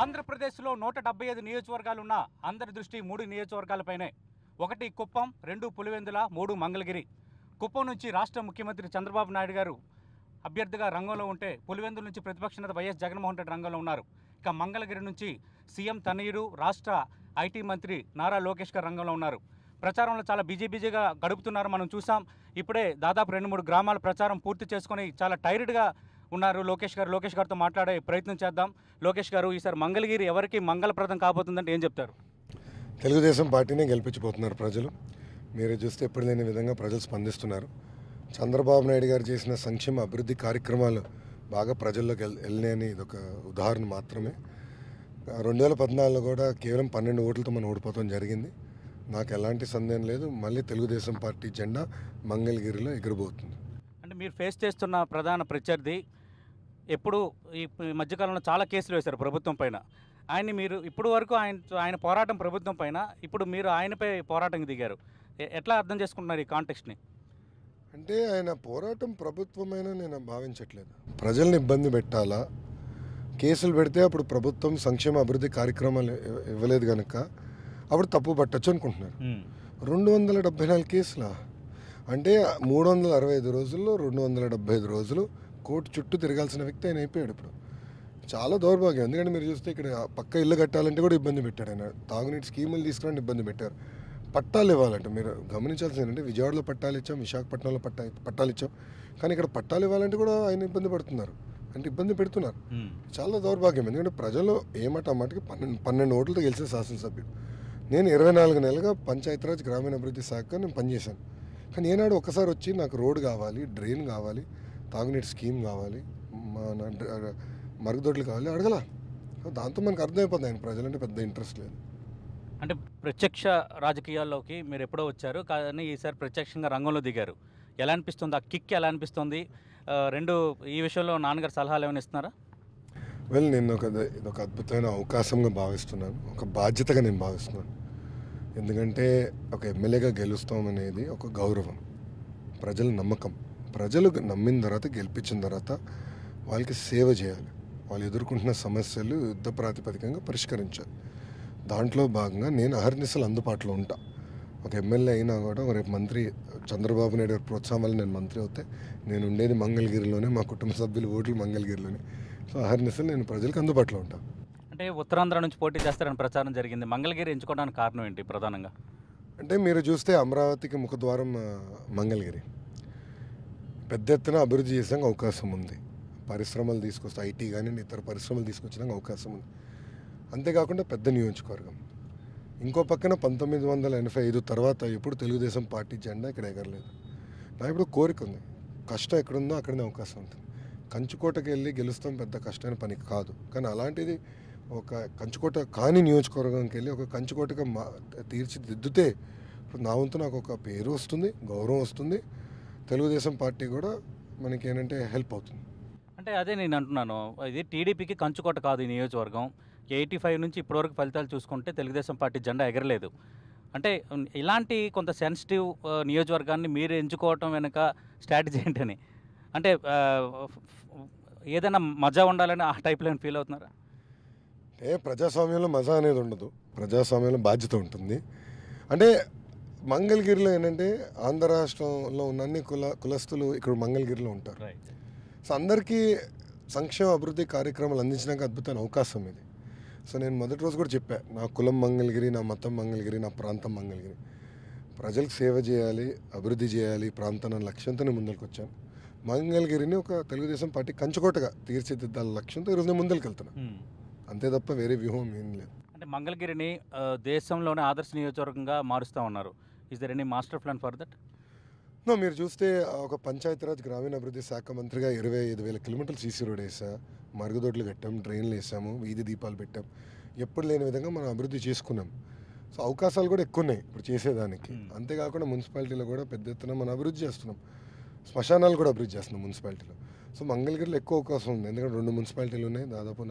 ఆంధ్రప్రదేశ్లో 175 నియోజకవర్గాలు ఉన్న అందరి దృష్టి 3 నియోజకవర్గాలపైనే. 1 కుప్పం, 2 పులివెందుల, 3 మంగళగిరి. కుప్పం నుంచి రాష్ట్ర ముఖ్యమంత్రి చంద్రబాబు నాయుడు గారు అభ్యర్థిగా రంగంలో ఉంటే, పులివెందుల నుంచి ప్రతిపక్ష నేత వైఎస్ జగన్మోహన్ రెడ్డి రంగంలో ఉన్నారు. ఇక మంగళగిరి నుంచి సీఎం తనయుడు రాష్ట్ర ఐటీ మంత్రి నారా లోకేష్ గారు రంగంలో ఉన్నారు. ప్రచారంలో చాలా బిజీగా గడుపుతున్నారు. మనం చూసాం. ఇప్పుడే దాదాపు 2-3 గ్రామాల ప్రచారం పూర్తి చేసుకొని చాలా టైర్డ్గా ఉన్నారు లోకేష్ గారు. లోకేష్ గారితో మాట్లాడే ప్రయత్నం చేద్దాం. లోకేష్ గారు, ఈసారి మంగళగిరి ఎవరికి మంగళప్రదం కాబోతుందంటే ఏం చెప్తారు? తెలుగుదేశం పార్టీనే గెలిపించిపోతున్నారు ప్రజలు. మీరు చూస్తే ఎప్పుడు లేని విధంగా ప్రజలు స్పందిస్తున్నారు. చంద్రబాబు నాయుడు గారు చేసిన సంక్షేమ అభివృద్ధి కార్యక్రమాలు బాగా ప్రజల్లోకి వెళ్ళినాయని ఇదొక ఉదాహరణ మాత్రమే. 2014లో కూడా కేవలం 12 ఓట్లతో మనం ఓడిపోవడం జరిగింది. నాకు ఎలాంటి సందేహం లేదు, మళ్ళీ తెలుగుదేశం పార్టీ జెండా మంగళగిరిలో ఎగిరిపోతుంది. అంటే మీరు ఫేస్ చేస్తున్న ప్రధాన ప్రత్యర్థి ఎప్పుడు ఈ మధ్యకాలంలో చాలా కేసులు వేశారు ప్రభుత్వం పైన. ఆయన్ని మీరు ఇప్పుడు వరకు ఆయన పోరాటం ప్రభుత్వం పైన, ఇప్పుడు మీరు ఆయనపై పోరాటం దిగారు. ఎట్లా అర్థం చేసుకుంటున్నారు ఈ కాంటెక్స్ట్ని? అంటే ఆయన పోరాటం ప్రభుత్వమైనా నేను భావించట్లేదు. ప్రజల్ని ఇబ్బంది పెట్టాలా, కేసులు పెడితే అప్పుడు ప్రభుత్వం సంక్షేమ అభివృద్ధి కార్యక్రమాలు ఇవ్వలేదు కనుక అప్పుడు తప్పు పట్టచ్చు అనుకుంటున్నారు. 274 కేసులా అంటే 365 రోజుల్లో 275 రోజులు కోర్టు చుట్టూ తిరగాల్సిన వ్యక్తి ఆయన అయిపోయాడు. ఇప్పుడు చాలా దౌర్భాగ్యం. ఎందుకంటే మీరు చూస్తే ఇక్కడ పక్క ఇల్లు కట్టాలంటే కూడా ఇబ్బంది పెట్టాడు ఆయన. తాగునీటి స్కీములు తీసుకురండి ఇబ్బంది పెట్టారు. పట్టాలు ఇవ్వాలంటే మీరు గమనించాల్సింది ఏంటంటే, విజయవాడలో పట్టాలు ఇచ్చాం, విశాఖపట్నంలో పట్టాలు ఇచ్చాం, కానీ ఇక్కడ పట్టాలు ఇవ్వాలంటే కూడా ఆయన ఇబ్బంది పడుతున్నారు, అంటే ఇబ్బంది పెడుతున్నారు. చాలా దౌర్భాగ్యం. ఎందుకంటే ప్రజలు ఏమాట మాటకి 12 ఓట్లతో గెలిచిన శాసనసభ్యుడు. నేను 24 నెలలుగా పంచాయతీరాజ్ గ్రామీణాభివృద్ధి శాఖ నేను పనిచేశాను. కానీ ఏనాడు ఒకసారి వచ్చి నాకు రోడ్ కావాలి, డ్రైన్ కావాలి, తాగునీటి స్కీమ్ కావాలి, మరుగుదొడ్లు కావాలి అడగల. దాంతో మనకు అర్థమైపోతుంది ఆయన ప్రజలంటే పెద్ద ఇంట్రెస్ట్ లేదు. అంటే ప్రత్యక్ష రాజకీయాల్లోకి మీరు ఎప్పుడో వచ్చారు, కానీ ఈసారి ప్రత్యక్షంగా రంగంలో దిగారు. ఎలా అనిపిస్తుంది? ఆ కిక్ ఎలా అనిపిస్తుంది? ఈ విషయంలో నాన్నగారు సలహాలు ఏమైనా ఇస్తున్నారా? నేను ఇదొక అద్భుతమైన అవకాశంగా భావిస్తున్నాను, ఒక బాధ్యతగా నేను భావిస్తున్నాను. ఎందుకంటే ఒక ఎమ్మెల్యేగా గెలుస్తాం అనేది ఒక గౌరవం, ప్రజల నమ్మకం. ప్రజలు నమ్మిన తర్వాత, గెలిపించిన తర్వాత వాళ్ళకి సేవ చేయాలి, వాళ్ళు ఎదుర్కొంటున్న సమస్యలు యుద్ధ ప్రాతిపదికంగా పరిష్కరించాలి. దాంట్లో భాగంగా నేను అహర్నిశలు అందుబాటులో ఉంటా. ఒక ఎమ్మెల్యే అయినా కూడా రేపు మంత్రి చంద్రబాబు నాయుడు గారి ప్రోత్సాహం వల్ల నేను మంత్రి అవుతే, నేను ఉండేది మంగళగిరిలోనే, మా కుటుంబ సభ్యులు ఓట్లు మంగళగిరిలోనే. సో అహర్నిశలు నేను ప్రజలకు అందుబాటులో ఉంటాను. అంటే ఉత్తరాంధ్ర నుంచి పోటీ చేస్తారని ప్రచారం జరిగింది. మంగళగిరి ఎంచుకోవడానికి కారణం ఏంటి ప్రధానంగా? అంటే మీరు చూస్తే అమరావతికి ముఖద్వారం మంగళగిరి. పెద్ద ఎత్తున అభివృద్ధి చేసాక అవకాశం ఉంది. పరిశ్రమలు తీసుకొస్తే, ఐటీ కానీ ఇతర పరిశ్రమలు తీసుకొచ్చడానికి అవకాశం ఉంది. అంతేకాకుండా పెద్ద నియోజకవర్గం. ఇంకో పక్కన 1985 తర్వాత ఎప్పుడు తెలుగుదేశం పార్టీ జెండా ఇక్కడ ఎగరలేదు. నా ఇప్పుడు కోరిక ఉంది, కష్టం ఎక్కడుందో అక్కడనే అవకాశం ఉంటుంది. కంచుకోటకి వెళ్ళి గెలుస్తాం పెద్ద కష్టమైన పని కాదు, కానీ అలాంటిది ఒక కంచుకోట కాని నియోజకవర్గంకి వెళ్ళి ఒక కంచుకోటగా తీర్చిదిద్దుతే ఇప్పుడు నా వంతు నాకు ఒక పేరు వస్తుంది, గౌరవం వస్తుంది. తెలుగుదేశం పార్టీ కూడా మనకి ఏంటంటే హెల్ప్ అవుతుంది. అంటే అదే నేను అంటున్నాను, ఇది టీడీపీకి కంచుకోట కాదు ఈ నియోజకవర్గం. 85 నుంచి ఇప్పటివరకు ఫలితాలు చూసుకుంటే తెలుగుదేశం పార్టీ జెండా ఎగరలేదు. అంటే ఇలాంటి కొంత సెన్సిటివ్ నియోజకవర్గాన్ని మీరు ఎంచుకోవటం వెనుక స్ట్రాటజీ ఏంటని? అంటే ఏదైనా మజా ఉండాలని ఆ టైప్లో ఫీల్ అవుతున్నారా? అంటే ప్రజాస్వామ్యంలో మజా అనేది ఉండదు, ప్రజాస్వామ్యంలో బాధ్యత ఉంటుంది. అంటే మంగళగిరిలో ఏంటంటే ఆంధ్ర రాష్ట్రంలో ఉన్న అన్ని కులస్తులు ఇక్కడ మంగళగిరిలో ఉంటారు. సో అందరికీ సంక్షేమ అభివృద్ధి కార్యక్రమాలు అందించడానికి అద్భుతమైన అవకాశం ఇది. సో నేను మొదటి రోజు కూడా చెప్పా, నా కులం మంగళగిరి, నా మతం మంగళగిరి, నా ప్రాంతం మంగళగిరి. ప్రజలకు సేవ చేయాలి, అభివృద్ధి చేయాలి ప్రాంతాన్ని లక్ష్యంతో నేను ముందరికి వచ్చాను. మంగళగిరిని ఒక తెలుగుదేశం పార్టీ కంచుకోటగా తీర్చిదిద్దాల లక్ష్యంతో ఈరోజు నేను ముందరికి వెళ్తున్నాను. అంతే తప్ప వేరే వ్యూహం ఏం లేదు. అంటే మంగళగిరిని దేశంలోనే ఆదర్శ నియోజకవర్గంగా మారుస్తూ ఉన్నారు. Is there any master plan for that? మీరు చూస్తే ఒక పంచాయతీరాజ్ గ్రామీణాభివృద్ధి శాఖ మంత్రిగా 25,000 కిలోమీటర్లు సీసీ రోడ్ వేసా, మరుగుదొడ్లు కట్టాం, డ్రైన్లు వేసాము, వీధి దీపాలు పెట్టాం. ఎప్పుడు లేని విధంగా మనం అభివృద్ధి చేసుకున్నాం. సో అవకాశాలు కూడా ఎక్కువ ఉన్నాయి ఇప్పుడు చేసేదానికి. అంతేకాకుండా మున్సిపాలిటీలో కూడా పెద్ద ఎత్తున మనం అభివృద్ధి చేస్తున్నాం. శ్మశానాలు కూడా అభివృద్ధి చేస్తున్నాం మున్సిపాలిటీలో. సో మంగళగిరిలో ఎక్కువ అవకాశం ఉంది, ఎందుకంటే 2 మున్సిపాలిటీలు ఉన్నాయి, దాదాపు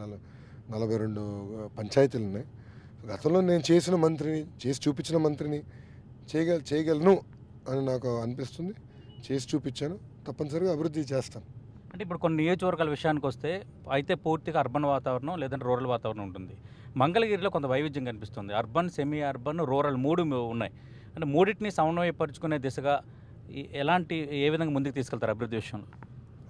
42 పంచాయతీలు ఉన్నాయి. గతంలో నేను చేసిన మంత్రిని, చేసి చూపించిన మంత్రిని, చేయగలను అని నాకు అనిపిస్తుంది. చేసి చూపించాను, తప్పనిసరిగా అభివృద్ధి చేస్తాను. అంటే ఇప్పుడు కొన్ని నియోజకవర్గాల విషయానికి వస్తే అయితే పూర్తిగా అర్బన్ వాతావరణం లేదంటే రూరల్ వాతావరణం ఉంటుంది. మంగళగిరిలో కొంత వైవిధ్యం కనిపిస్తుంది. అర్బన్, సెమీ అర్బన్, రూరల్ 3 ఉన్నాయి. అంటే మూడింటిని సమన్వయపరుచుకునే దిశగా ఏ విధంగా ముందుకు తీసుకెళ్తారు అభివృద్ధి విషయంలో?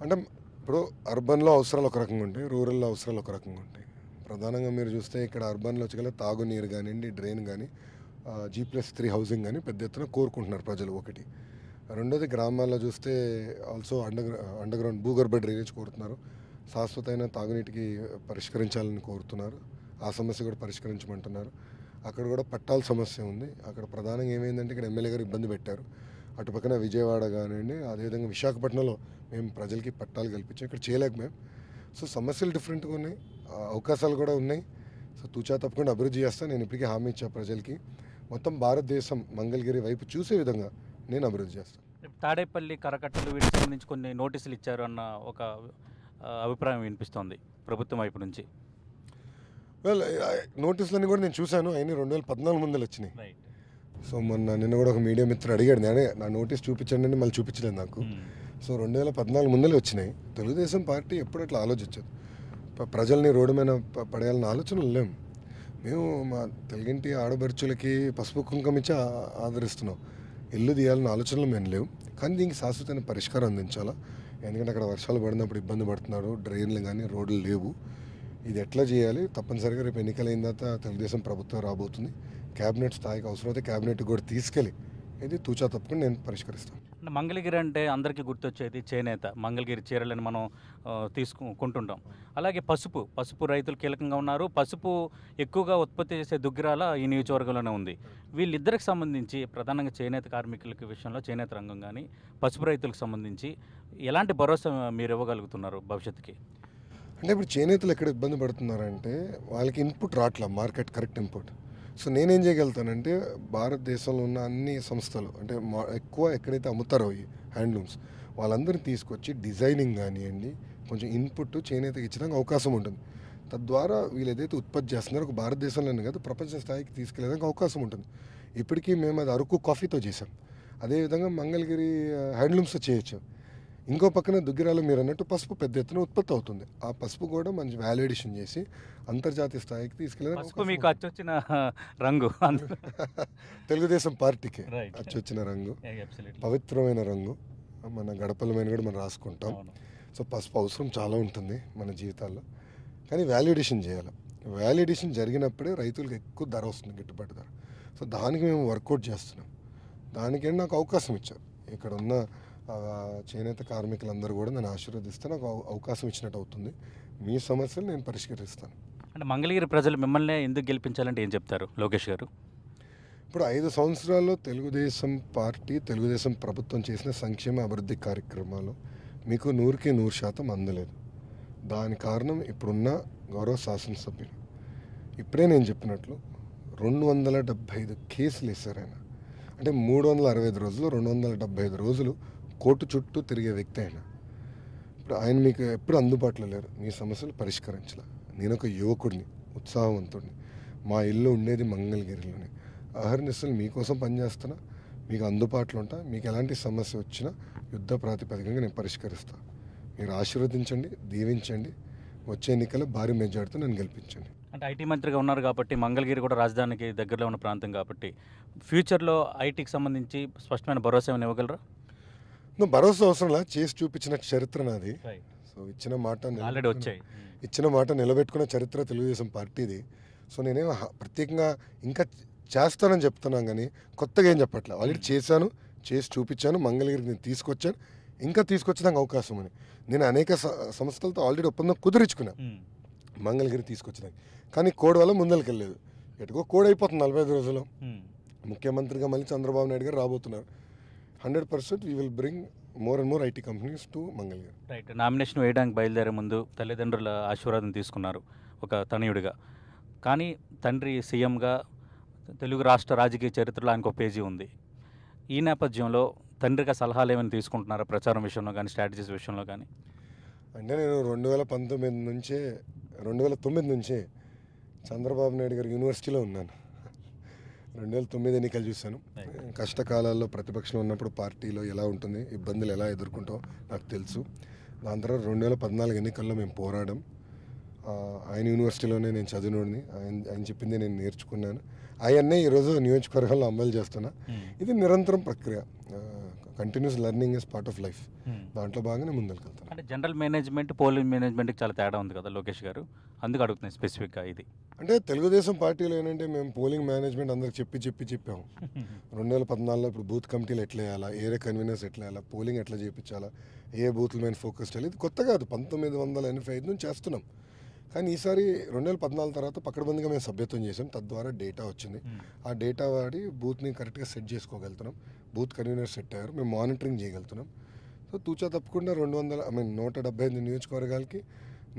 అంటే ఇప్పుడు అర్బన్లో అవసరాలు ఒక రకంగా ఉంటాయి, రూరల్లో అవసరాలు ఒక రకంగా ఉంటాయి. ప్రధానంగా మీరు చూస్తే ఇక్కడ అర్బన్లో వచ్చగల తాగునీరు కానివ్వండి, డ్రైన్ కానీ, G+3 హౌసింగ్ కానీ పెద్ద ఎత్తున కోరుకుంటున్నారు ప్రజలు. ఒకటి. రెండోది గ్రామాల్లో చూస్తే ఆల్సో అండర్గ్రౌండ్ భూగర్భ డ్రైనేజ్ కోరుతున్నారు. శాశ్వతమైన తాగునీటికి పరిష్కరించాలని కోరుతున్నారు. ఆ సమస్య కూడా పరిష్కరించమంటున్నారు. అక్కడ కూడా పట్టాల సమస్య ఉంది. అక్కడ ప్రధానంగా ఏమైందంటే ఇక్కడ ఎమ్మెల్యే గారు ఇబ్బంది పెట్టారు. అటు పక్కన విజయవాడ కానివ్వండి, అదేవిధంగా విశాఖపట్నంలో మేము ప్రజలకి పట్టాలు కల్పించాం, ఇక్కడ చేయలేకపోయాం. సో సమస్యలు డిఫరెంట్గా ఉన్నాయి, అవకాశాలు కూడా ఉన్నాయి. సో తూచా తప్పకుండా అభివృద్ధి చేస్తాను. నేను ఇప్పటికీ హామీ ఇచ్చా ప్రజలకి. మొత్తం భారతదేశం మంగళగిరి వైపు చూసే విధంగా నేను అభివృద్ధి చేస్తాను. తాడేపల్లి, కరకట్టలు వీటికి సంబంధించి కొన్ని నోటీసులు ఇచ్చారు అన్న ఒక అభిప్రాయం వినిపిస్తోంది ప్రభుత్వం వైపు నుంచి. వెల్, నోటీసులన్నీ కూడా నేను చూశాను. అయినా 2014 ముందలు వచ్చినాయి. సో నిన్న కూడా ఒక మీడియా మిత్రుడు అడిగాడు, నేనే నా నోటీస్ చూపించండి అని, మళ్ళీ చూపించలేదు నాకు. సో 2014 ముందలే వచ్చినాయి. తెలుగుదేశం పార్టీ ఎప్పుడు అట్లా ఆలోచించదు. ప్రజల్ని రోడ్డు మీద పడేయాలన్న ఆలోచనలు లేము. మేము మా తెలుగింటి ఆడబడుచులకి పసుపు కుంకుమ ఇచ్చి ఆదరిస్తున్నాం. ఇల్లు తీయాలన్న ఆలోచనలు మేము లేవు. కానీ దీనికి శాశ్వతమైన పరిష్కారం అందించాలా. ఎందుకంటే అక్కడ వర్షాలు పడినప్పుడు ఇబ్బంది పడుతున్నారు, డ్రైన్లు కానీ రోడ్లు లేవు. ఇది ఎట్లా చేయాలి? తప్పనిసరిగా రేపు ఎన్నికలైన తర్వాత తెలుగుదేశం ప్రభుత్వం రాబోతుంది. క్యాబినెట్ స్థాయికి అవసరమైతే క్యాబినెట్ కూడా తీసుకెళ్ళి ఇది తూచా తప్పకుండా నేను పరిష్కరిస్తాను. అంటే మంగళగిరి అంటే అందరికీ గుర్తొచ్చేది చేనేత. మంగళగిరి చీరలను మనం కొంటుంటాం. అలాగే పసుపు రైతులు కీలకంగా ఉన్నారు. పసుపు ఎక్కువగా ఉత్పత్తి చేసే దుగ్గిరాల ఈ నియోజకవర్గంలోనే ఉంది. వీళ్ళిద్దరికి సంబంధించి ప్రధానంగా చేనేత కార్మికులకి విషయంలో, చేనేత రంగం కానీ పసుపు రైతులకు సంబంధించి ఎలాంటి భరోసా మీరు ఇవ్వగలుగుతున్నారు భవిష్యత్తుకి? అంటే ఇప్పుడు చేనేతలు ఎక్కడ ఇబ్బంది పడుతున్నారంటే వాళ్ళకి ఇన్పుట్ రావట్లా, మార్కెట్ కరెక్ట్ ఇన్పుట్. సో నేనేం చేయగలుగుతానంటే భారతదేశంలో ఉన్న అన్ని సంస్థలు అంటే ఎక్కువ ఎక్కడైతే అమ్ముతారో ఈ హ్యాండ్లూమ్స్ వాళ్ళందరినీ తీసుకొచ్చి డిజైనింగ్ కానివ్వండి, కొంచెం ఇన్పుట్ చేనేతకి ఇచ్చడానికి అవకాశం ఉంటుంది. తద్వారా వీళ్ళు ఏదైతే ఉత్పత్తి చేస్తున్నారో ఒక భారతదేశంలోనే కాదు ప్రపంచ స్థాయికి తీసుకెళ్ళడానికి అవకాశం ఉంటుంది. ఇప్పటికీ మేము అది అరకు కాఫీతో చేసాం. అదేవిధంగా మంగళగిరి హ్యాండ్లూమ్స్తో చేయొచ్చు. ఇంకో పక్కన దుగ్గిరాలు మీరు అన్నట్టు పసుపు పెద్ద ఎత్తున ఉత్పత్తి అవుతుంది. ఆ పసుపు కూడా మంచి వాల్యుయేషన్ చేసి అంతర్జాతీయ స్థాయికి తీసుకెళ్ళడానికి మీకు అచ్చొచ్చిన రంగు తెలుగుదేశం పార్టీకి అచ్చొచ్చిన రంగు, పవిత్రమైన రంగు. మన గడపల మీద కూడా మనం రాసుకుంటాం. సో పసుపు అవసరం చాలా ఉంటుంది మన జీవితాల్లో. కానీ వాల్యుయేషన్ చేయాలి. వాల్యుయేషన్ జరిగినప్పుడే రైతులకు ఎక్కువ ధర వస్తుంది, గిట్టుబాటు ధర. సో దానికి మేము వర్కౌట్ చేస్తున్నాం. దానికే నాకు అవకాశం ఇచ్చారు. ఇక్కడ ఉన్న చేనేత కార్మికులందరూ కూడా నన్ను ఆశీర్వదిస్తే నాకు అవకాశం ఇచ్చినట్టు అవుతుంది. మీ సమస్యలు నేను పరిష్కరిస్తాను. అంటే మంగళగిరి ప్రజలు మిమ్మల్ని ఎందుకు గెలిపించాలంటే ఏం చెప్తారు లోకేష్ గారు? ఇప్పుడు 5 సంవత్సరాల్లో తెలుగుదేశం పార్టీ, తెలుగుదేశం ప్రభుత్వం చేసిన సంక్షేమ అభివృద్ధి కార్యక్రమాలు మీకు 100కి 100% అందలేదు. దాని కారణం ఇప్పుడున్న గౌరవ శాసనసభ్యులు. ఇప్పుడే నేను చెప్పినట్లు 275 కేసులు వేశారు ఆయన. అంటే 365 రోజులు 275 రోజులు కోర్టు చుట్టూ తిరిగే వ్యక్తి ఆయన. ఇప్పుడు ఆయన మీకు ఎప్పుడు అందుబాటులో లేరు. మీ సమస్యలు పరిష్కరించాల. నేను ఒక యువకుడిని, ఉత్సాహవంతుడిని. మా ఇల్లు ఉండేది మంగళగిరిలోనే. అహర్నిశలు మీకోసం పనిచేస్తున్నా, మీకు అందుబాటులో ఉంటా. మీకు ఎలాంటి సమస్య వచ్చినా యుద్ధ ప్రాతిపదికగా నేను పరిష్కరిస్తాను. మీరు ఆశీర్వదించండి, దీవించండి. వచ్చే ఎన్నికల్లో భారీ మెజార్టీతో నన్ను గెలిపించండి. అంటే ఐటీ మంత్రిగా ఉన్నారు కాబట్టి మంగళగిరి కూడా రాజధానికి దగ్గరలో ఉన్న ప్రాంతం కాబట్టి ఫ్యూచర్లో ఐటీకి సంబంధించి స్పష్టమైన భరోసా ఏమైనా ఇవ్వగలరా? నువ్వు భరోసా అవసరంలా, చేసి చూపించిన చరిత్ర నాది. సో ఇచ్చిన మాట నిలబెట్టుకున్న చరిత్ర తెలుగుదేశం పార్టీది. సో నేనేం ప్రత్యేకంగా ఇంకా చేస్తానని చెప్తున్నాను, కానీ కొత్తగా ఏం చెప్పట్లే. ఆల్రెడీ చేశాను, చేసి చూపించాను. మంగళగిరికి నేను తీసుకొచ్చాను, ఇంకా తీసుకొచ్చడానికి అవకాశం అని. నేను అనేక సంస్థలతో ఆల్రెడీ ఒప్పందం కుదిరించుకున్నాను మంగళగిరి తీసుకొచ్చడానికి. కానీ కోడ్ వల్ల ముందరికెళ్ళలేదు. ఎటుకో కోడ్ అయిపోతుంది 45 రోజుల్లో. ముఖ్యమంత్రిగా మళ్ళీ చంద్రబాబు నాయుడు గారు రాబోతున్నారు. 100% we will bring more and more IT companies to Mangalagiri. Right. Nomination వేయడానికి బయలుదేరే ముందు తల్లిదండ్రుల ఆశీర్వాదం తీసుకున్నారు ఒక తనయుడిగా. కానీ తండ్రి సీఎంగా తెలుగు రాష్ట్ర రాజకీయ చరిత్రలో ఆయనకు ఒక పేజీ ఉంది. ఈ నేపథ్యంలో తండ్రిగా సలహాలు ఏమైనా తీసుకుంటున్నారా ప్రచారం విషయంలో కానీ, స్ట్రాటజీస్ విషయంలో కానీ? అంటే నేను 2009 నుంచే చంద్రబాబు నాయుడు గారి యూనివర్సిటీలో ఉన్నాను. 2009 ఎన్నికలు చూశాను. కష్టకాలాల్లో ప్రతిపక్షం ఉన్నప్పుడు పార్టీలో ఎలా ఉంటుంది, ఇబ్బందులు ఎలా ఎదుర్కొంటామో నాకు తెలుసు. దాని తర్వాత 2014 ఎన్నికల్లో మేము పోరాడాం. ఆయన యూనివర్సిటీలోనే నేను చదివినోడిని, ఆయన చెప్పింది నేను నేర్చుకున్నాను. అవన్నీ ఈరోజు నియోజకవర్గంలో అమలు చేస్తున్నా. ఇది నిరంతరం ప్రక్రియ. Continuous learning is part of life. దాంట్లో భాగంగా ముందుకు వెళ్తాను. అంటే జనరల్ మేనేజ్మెంట్ పోలింగ్ మేనేజ్మెంట్కి చాలా తేడా ఉంది కదా లోకేష్ గారు, అందుకు అడుగుతున్నాయి స్పెసిఫిక్గా ఇది. అంటే తెలుగుదేశం పార్టీలో ఏంటంటే మేము పోలింగ్ మేనేజ్మెంట్ అందరికి చెప్పాము. 2014లో ఇప్పుడు బూత్ కమిటీలు ఎట్లా వేయాలా, ఏరియా కన్వీనర్స్ ఎట్లా వేయాలా, పోలింగ్ ఎట్లా చేయించాలా, ఏ బూత్ల మీద ఫోకస్ చేయాలి, ఇది కొత్త కాదు. 1985 నుంచి చేస్తున్నాం. కానీ ఈసారి 2014 తర్వాత పక్కడబందిగా మేము సభ్యత్వం చేసాం. తద్వారా డేటా వచ్చింది. ఆ డేటా వాడి బూత్ని కరెక్ట్గా సెట్ చేసుకోగలుగుతున్నాం. బూత్ కన్వీనర్ సెట్ అయ్యారు. మేము మానిటరింగ్ చేయగలుగుతున్నాం. సో తూచా తప్పకుండా 175 నియోజకవర్గాలకి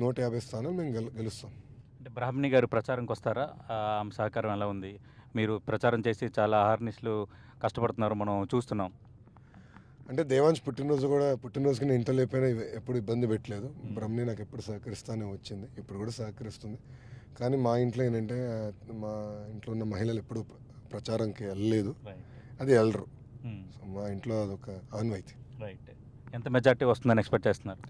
150 స్థానాలు మేము గెలుస్తాం. అంటే బ్రాహ్మణి గారు ప్రచారంకి వస్తారా? ఆమె సహకారం ఎలా ఉంది? మీరు ప్రచారం చేసి చాలా అహర్నిశలు కష్టపడుతున్నారు, మనం చూస్తున్నాం. అంటే దేవాంశ్ పుట్టినరోజుకి నేను ఇంట్లో లేకపోయినా ఎప్పుడు ఇబ్బంది పెట్టలేదు. బ్రహ్మని నాకు ఎప్పుడు సహకరిస్తానే వచ్చింది, ఇప్పుడు కూడా సహకరిస్తుంది. కానీ మా ఇంట్లో ఏంటంటే మా ఇంట్లో ఉన్న మహిళలు ఎప్పుడు ప్రచారంకి వెళ్ళలేదు, అది వెళ్ళరు. సో మా ఇంట్లో అదొక ఆన్వాయితీ. రైట్. ఎంత మెజార్టీ వస్తుందని ఎక్స్పెక్ట్ చేస్తున్నారు?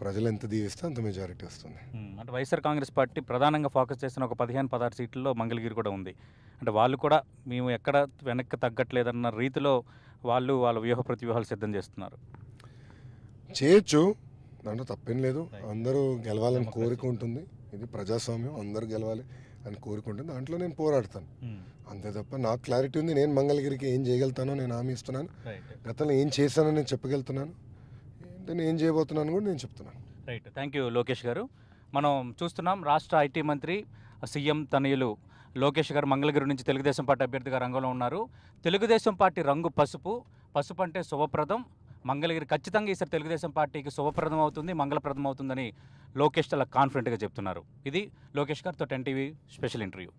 ప్రజలు ఎంత దీవిస్తే అంత మెజారిటీ వస్తుంది. అంటే వైఎస్ఆర్ కాంగ్రెస్ పార్టీ ప్రధానంగా ఫోకస్ చేసిన ఒక 15-16 సీట్లలో మంగళగిరి కూడా ఉంది. అంటే వాళ్ళు కూడా మేము ఎక్కడ వెనక్కి తగ్గట్లేదన్న రీతిలో వాళ్ళు వాళ్ళ వ్యూహ ప్రతివ్యూహాలు సిద్ధం చేస్తున్నారు. చేయొచ్చు, దాంట్లో తప్పేం లేదు. అందరూ గెలవాలని కోరిక ఉంటుంది. ఇది ప్రజాస్వామ్యం, అందరూ గెలవాలి అని కోరిక ఉంటుంది. దాంట్లో నేను పోరాడతాను అంతే తప్ప నాకు క్లారిటీ ఉంది. నేను మంగళగిరికి ఏం చేయగలుగుతానో నేను హామీ ఇస్తున్నాను. గతంలో ఏం చేశానో నేను చెప్పగలుగుతున్నాను. నేను ఏం చేయబోతున్నాను కూడా నేను చెప్తున్నాను. రైట్. థ్యాంక్ యూ లోకేష్ గారు. మనం చూస్తున్నాం రాష్ట్ర ఐటీ మంత్రి సీఎం తనయులు లోకేష్ గారు మంగళగిరి నుంచి తెలుగుదేశం పార్టీ అభ్యర్థిగా రంగంలో ఉన్నారు. తెలుగుదేశం పార్టీ రంగు పసుపు, పసుపు అంటే శుభప్రదం. మంగళగిరి ఖచ్చితంగా ఈసారి తెలుగుదేశం పార్టీకి శుభప్రదం అవుతుంది, మంగళప్రదం అవుతుందని లోకేష్ చాలా కాన్ఫిడెంట్గా చెప్తున్నారు. ఇది లోకేష్ గారితో 10 టీవీ స్పెషల్ ఇంటర్వ్యూ.